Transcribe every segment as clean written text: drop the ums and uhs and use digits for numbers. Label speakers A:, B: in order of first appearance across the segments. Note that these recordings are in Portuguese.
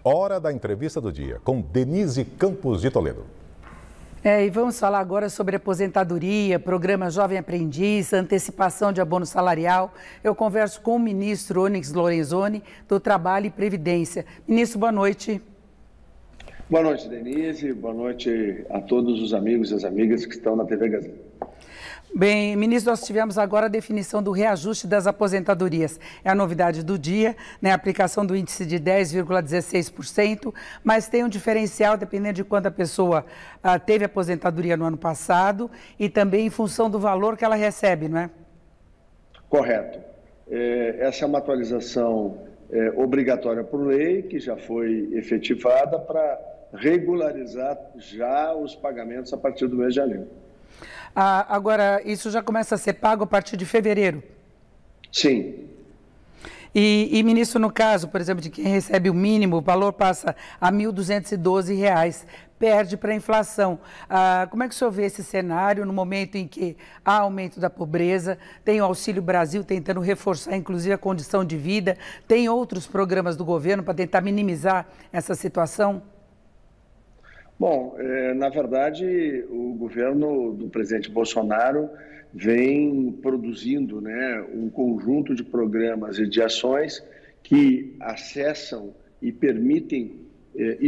A: Hora da entrevista do dia, com Denise Campos de Toledo.
B: E vamos falar agora sobre aposentadoria, programa Jovem Aprendiz, antecipação de abono salarial. Eu converso com o ministro Onyx Lorenzoni, do Trabalho e Previdência. Ministro, boa noite.
C: Boa noite, Denise. Boa noite a todos os amigos e as amigas que estão na TV Gazeta.
B: Bem, ministro, nós tivemos agora a definição do reajuste das aposentadorias. É a novidade do dia, né? A aplicação do índice de 10,16%, mas tem um diferencial dependendo de quando a pessoa teve aposentadoria no ano passado e também em função do valor que ela recebe, não é?
C: Correto. Essa é uma atualização obrigatória por lei, que já foi efetivada para regularizar já os pagamentos a partir do mês de janeiro.
B: Agora, isso já começa a ser pago a partir de fevereiro?
C: Sim.
B: E, ministro, no caso, por exemplo, de quem recebe o mínimo, o valor passa a R$ 1.212, perde para a inflação. Como é que o senhor vê esse cenário no momento em que há aumento da pobreza, tem o Auxílio Brasil tentando reforçar, inclusive, a condição de vida, tem outros programas do governo para tentar minimizar essa situação?
C: Bom, na verdade, o governo do presidente Bolsonaro vem produzindo, né, um conjunto de programas e de ações que acessam e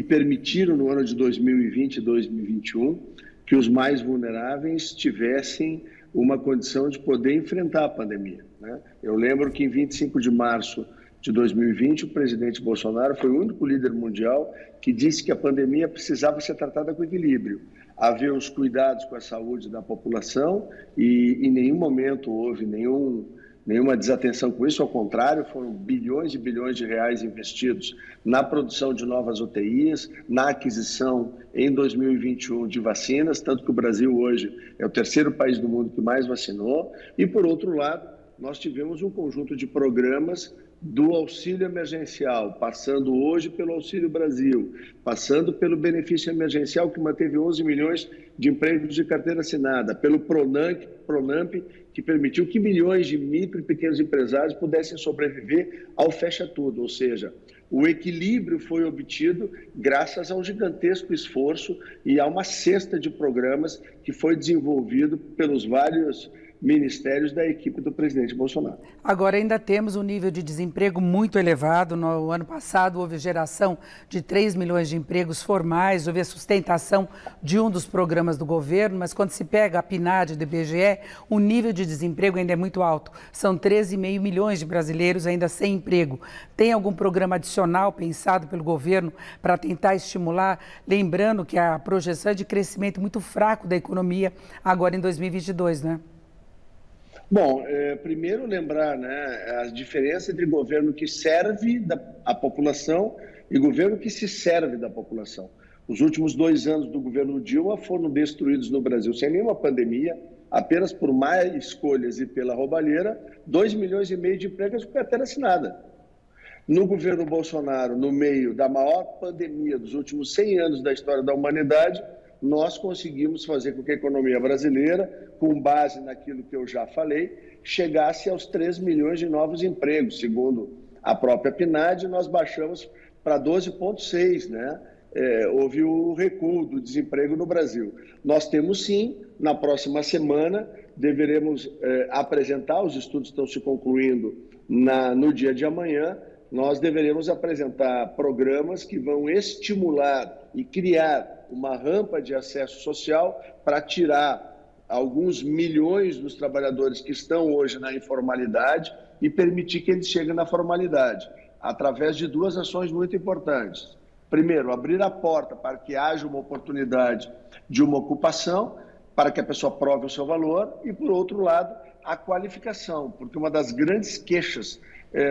C: permitiram no ano de 2020 e 2021 que os mais vulneráveis tivessem uma condição de poder enfrentar a pandemia, né? Eu lembro que em 25 de março de 2020, o presidente Bolsonaro foi o único líder mundial que disse que a pandemia precisava ser tratada com equilíbrio. Haver os cuidados com a saúde da população e em nenhum momento houve nenhuma desatenção com isso, ao contrário, foram bilhões e bilhões de reais investidos na produção de novas UTIs, na aquisição em 2021 de vacinas, tanto que o Brasil hoje é o terceiro país do mundo que mais vacinou, e por outro lado, nós tivemos um conjunto de programas do auxílio emergencial, passando hoje pelo Auxílio Brasil, passando pelo benefício emergencial que manteve 11 milhões de empregos de carteira assinada, pelo Pronamp, que permitiu que milhões de micro e pequenos empresários pudessem sobreviver ao fecha-tudo, ou seja, o equilíbrio foi obtido graças a um gigantesco esforço e a uma cesta de programas que foi desenvolvido pelos vários ministérios da equipe do presidente Bolsonaro.
B: Agora, ainda temos um nível de desemprego muito elevado. No ano passado, houve geração de 3 milhões de empregos formais, houve a sustentação de um dos programas do governo, mas quando se pega a PNAD do IBGE, o nível de desemprego ainda é muito alto. São 13,5 milhões de brasileiros ainda sem emprego. Tem algum programa adicional pensado pelo governo para tentar estimular? Lembrando que a projeção é de crescimento muito fraco da economia agora em 2022, né?
C: Bom, primeiro lembrar, né, a diferença entre governo que serve a população e governo que se serve da população. Os últimos 2 anos do governo Dilma foram destruídos no Brasil sem nenhuma pandemia, apenas por má escolhas e pela roubalheira, 2,5 milhões de empregos com carteira assinada. No governo Bolsonaro, no meio da maior pandemia dos últimos 100 anos da história da humanidade, nós conseguimos fazer com que a economia brasileira, com base naquilo que eu já falei, chegasse aos 3 milhões de novos empregos. Segundo a própria PNAD, nós baixamos para 12,6, né? Houve o recuo do desemprego no Brasil. Nós temos sim, na próxima semana, deveremos apresentar, os estudos estão se concluindo no dia de amanhã, nós deveremos apresentar programas que vão estimular e criar uma rampa de acesso social para tirar alguns milhões dos trabalhadores que estão hoje na informalidade e permitir que eles cheguem na formalidade, através de 2 ações muito importantes. Primeiro, abrir a porta para que haja uma oportunidade de uma ocupação, para que a pessoa prove o seu valor, e, por outro lado, a qualificação, porque uma das grandes queixas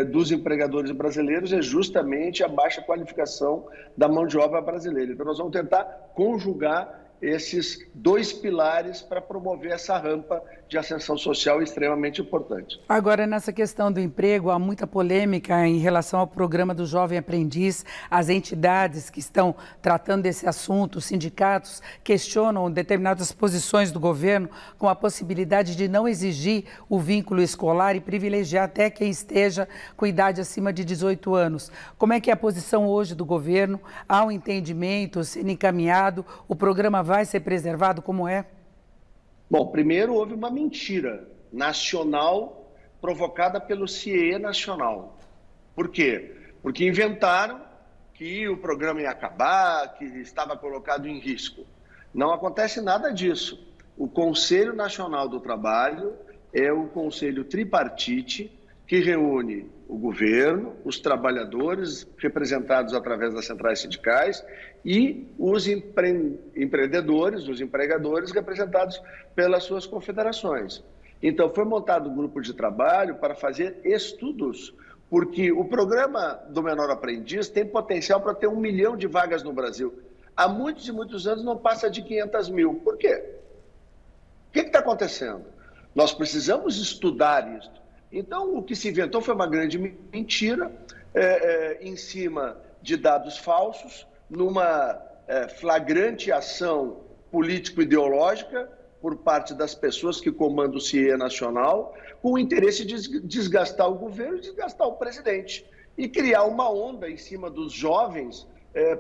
C: dos empregadores brasileiros é justamente a baixa qualificação da mão de obra brasileira. Então, nós vamos tentar conjugar esses dois pilares para promover essa rampa de ascensão social extremamente importante.
B: Agora, nessa questão do emprego, há muita polêmica em relação ao programa do Jovem Aprendiz. As entidades que estão tratando desse assunto, os sindicatos, questionam determinadas posições do governo com a possibilidade de não exigir o vínculo escolar e privilegiar até quem esteja com idade acima de 18 anos. Como é que é a posição hoje do governo? Há um entendimento sendo encaminhado? O programa vai ser preservado? Como é?
C: Bom, primeiro houve uma mentira nacional provocada pelo CIE nacional. Por quê? Porque inventaram que o programa ia acabar, que estava colocado em risco. Não acontece nada disso. O Conselho Nacional do Trabalho é um conselho tripartite que reúne o governo, os trabalhadores representados através das centrais sindicais e os empreendedores, os empregadores representados pelas suas confederações. Então, foi montado um grupo de trabalho para fazer estudos, porque o programa do Menor Aprendiz tem potencial para ter 1 milhão de vagas no Brasil. Há muitos e muitos anos não passa de 500 mil. Por quê? O que está acontecendo? Nós precisamos estudar isso. Então, o que se inventou foi uma grande mentira, em cima de dados falsos, numa flagrante ação político-ideológica por parte das pessoas que comandam o CIE nacional, com o interesse de desgastar o governo e desgastar o presidente, e criar uma onda em cima dos jovens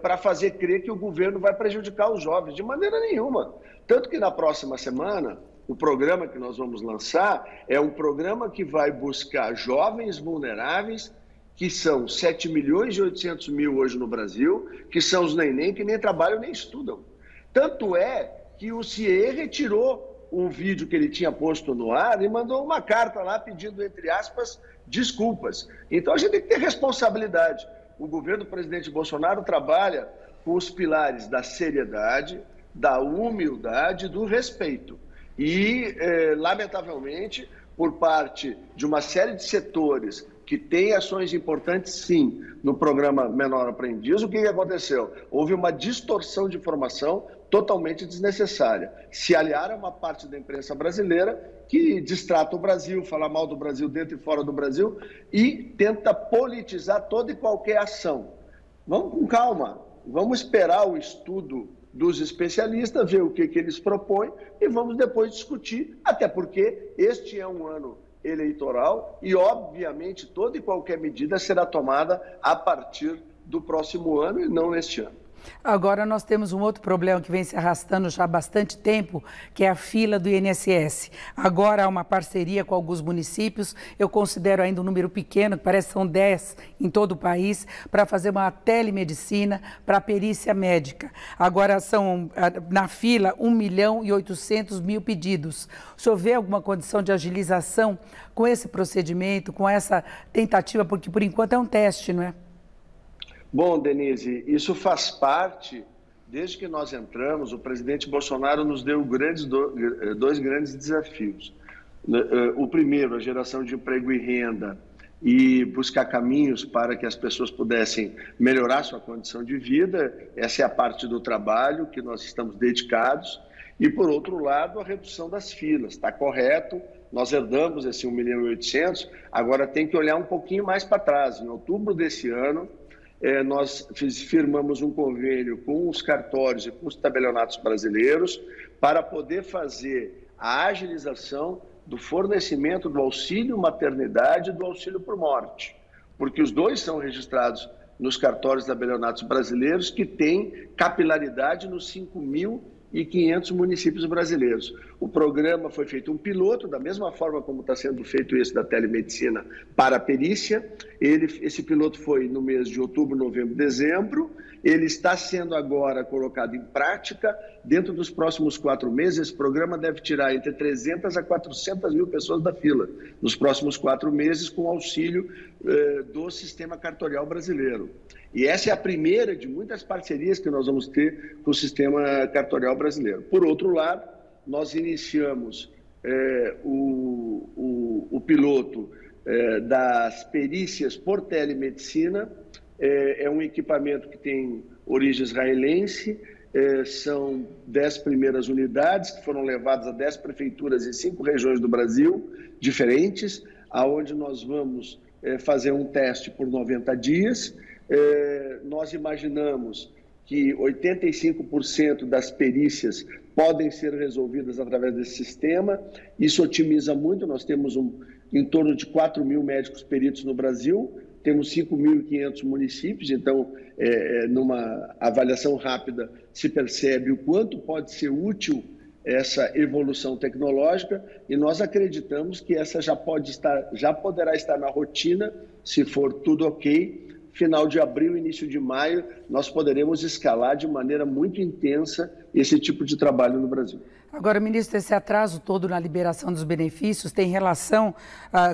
C: para fazer crer que o governo vai prejudicar os jovens, de maneira nenhuma. Tanto que na próxima semana, o programa que nós vamos lançar é um programa que vai buscar jovens vulneráveis, que são 7.800.000 hoje no Brasil, que são os neném que nem trabalham nem estudam. Tanto é que o CIE retirou o vídeo que ele tinha posto no ar e mandou uma carta lá pedindo, entre aspas, desculpas. Então a gente tem que ter responsabilidade. O governo do presidente Bolsonaro trabalha com os pilares da seriedade, da humildade e do respeito. E, lamentavelmente, por parte de uma série de setores que têm ações importantes, sim, no programa Menor Aprendiz, o que aconteceu? Houve uma distorção de informação totalmente desnecessária. Se aliar a uma parte da imprensa brasileira que distrata o Brasil, fala mal do Brasil dentro e fora do Brasil e tenta politizar toda e qualquer ação. Vamos com calma, vamos esperar o estudo dos especialistas, ver o que eles propõem e vamos depois discutir, até porque este é um ano eleitoral e, obviamente, toda e qualquer medida será tomada a partir do próximo ano e não neste ano.
B: Agora nós temos um outro problema que vem se arrastando já há bastante tempo, que é a fila do INSS. Agora há uma parceria com alguns municípios, eu considero ainda um número pequeno, parece que são 10 em todo o país, para fazer uma telemedicina para a perícia médica. Agora são, na fila, 1.800.000 pedidos. O senhor vê alguma condição de agilização com esse procedimento, com essa tentativa, porque por enquanto é um teste, não é?
C: Bom, Denise, isso faz parte, desde que nós entramos, o presidente Bolsonaro nos deu dois grandes desafios. O primeiro, a geração de emprego e renda e buscar caminhos para que as pessoas pudessem melhorar sua condição de vida. Essa é a parte do trabalho que nós estamos dedicados. E, por outro lado, a redução das filas. Está correto, nós herdamos esse 1.800.000, agora tem que olhar um pouquinho mais para trás. Em outubro desse ano, nós firmamos um convênio com os cartórios e com os tabelionatos brasileiros para poder fazer a agilização do fornecimento do auxílio maternidade e do auxílio por morte, porque os dois são registrados nos cartórios tabelionatos brasileiros, que têm capilaridade nos 5.500 municípios brasileiros. O programa foi feito um piloto, da mesma forma como está sendo feito esse da telemedicina para a perícia. Esse piloto foi no mês de outubro, novembro, dezembro. Ele está sendo agora colocado em prática. Dentro dos próximos 4 meses, esse programa deve tirar entre 300 a 400 mil pessoas da fila, nos próximos 4 meses, com auxílio do sistema cartorial brasileiro. E essa é a primeira de muitas parcerias que nós vamos ter com o sistema cartorial brasileiro. Por outro lado, nós iniciamos o piloto das perícias por telemedicina. É um equipamento que tem origem israelense, são 10 primeiras unidades que foram levadas a 10 prefeituras em 5 regiões do Brasil diferentes, aonde nós vamos fazer um teste por 90 dias. Nós imaginamos que 85% das perícias podem ser resolvidas através desse sistema. Isso otimiza muito. Nós temos em torno de 4.000 médicos peritos no Brasil, temos 5.500 municípios, então, numa avaliação rápida, se percebe o quanto pode ser útil essa evolução tecnológica, e nós acreditamos que essa já poderá estar na rotina, se for tudo ok. Final de abril, início de maio, nós poderemos escalar de maneira muito intensa esse tipo de trabalho no Brasil.
B: Agora, ministro, esse atraso todo na liberação dos benefícios tem relação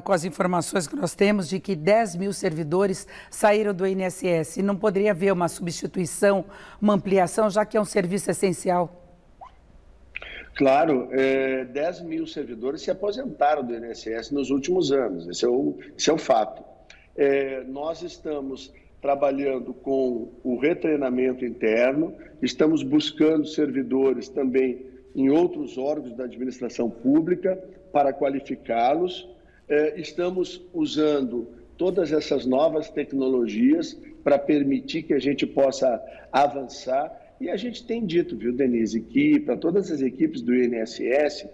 B: com as informações que nós temos de que 10 mil servidores saíram do INSS. E não poderia haver uma substituição, uma ampliação, já que é um serviço essencial?
C: Claro, 10 mil servidores se aposentaram do INSS nos últimos anos, esse é o fato. Nós estamos trabalhando com o retreinamento interno, estamos buscando servidores também em outros órgãos da administração pública para qualificá-los, estamos usando todas essas novas tecnologias para permitir que a gente possa avançar, e a gente tem dito, viu, Denise, que para todas as equipes do INSS,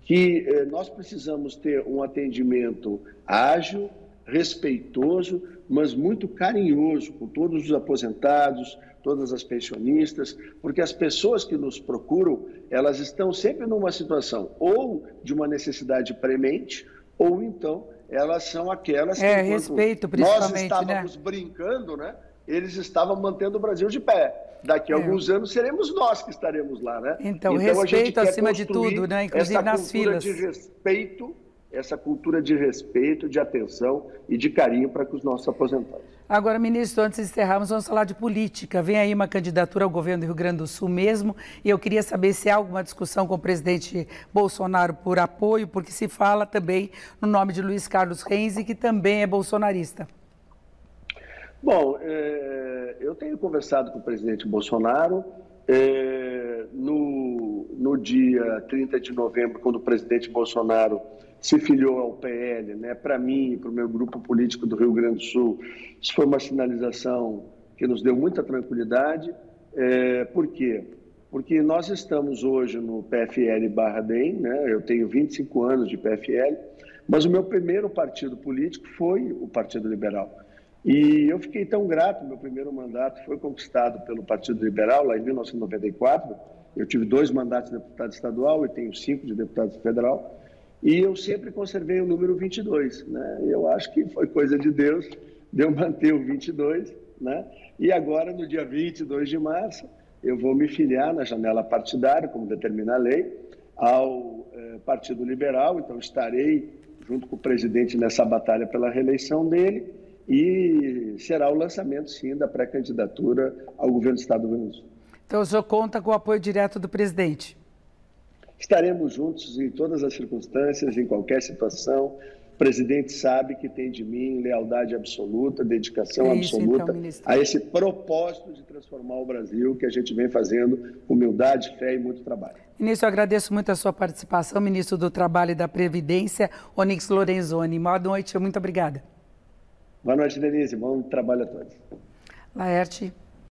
C: que nós precisamos ter um atendimento ágil, respeitoso, mas muito carinhoso com todos os aposentados, todas as pensionistas, porque as pessoas que nos procuram, elas estão sempre numa situação ou de uma necessidade premente, ou então elas são aquelas que,
B: respeito, principalmente,
C: nós estávamos brincando, né? Eles estavam mantendo o Brasil de pé. Daqui a alguns anos seremos nós que estaremos lá, né?
B: Então respeito acima de tudo, né? Inclusive nas filas.
C: Essa cultura de respeito, de atenção e de carinho para com os nossos aposentados.
B: Agora, ministro, antes de encerrarmos, vamos falar de política. Vem aí uma candidatura ao governo do Rio Grande do Sul mesmo, e eu queria saber se há alguma discussão com o presidente Bolsonaro por apoio, porque se fala também no nome de Luiz Carlos Renzi, que também é bolsonarista.
C: Bom, eu tenho conversado com o presidente Bolsonaro. No dia 30 de novembro, quando o presidente Bolsonaro se filiou ao PL, né, para mim e para o meu grupo político do Rio Grande do Sul, isso foi uma sinalização que nos deu muita tranquilidade. Por quê? Porque nós estamos hoje no PFL/DEM, né, eu tenho 25 anos de PFL, mas o meu primeiro partido político foi o Partido Liberal. E eu fiquei tão grato, meu primeiro mandato foi conquistado pelo Partido Liberal, lá em 1994, eu tive 2 mandatos de deputado estadual e tenho 5 de deputado federal, e eu sempre conservei o número 22, né? Eu acho que foi coisa de Deus, de eu manter o 22, né? E agora, no dia 22 de março, eu vou me filiar na janela partidária, como determina a lei, ao Partido Liberal, então estarei junto com o presidente nessa batalha pela reeleição dele, e será o lançamento, sim, da pré-candidatura ao governo do Estado do Rio Grande do Sul.
B: Então, o senhor conta com o apoio direto do presidente?
C: Estaremos juntos em todas as circunstâncias, em qualquer situação. O presidente sabe que tem de mim lealdade absoluta, dedicação absoluta a esse propósito de transformar o Brasil, que a gente vem fazendo com humildade, fé e muito trabalho.
B: Ministro, eu agradeço muito a sua participação, ministro do Trabalho e da Previdência, Onyx Lorenzoni. Boa noite, muito obrigada.
C: Boa noite, Denise. Bom trabalho a todos.
B: Laerte.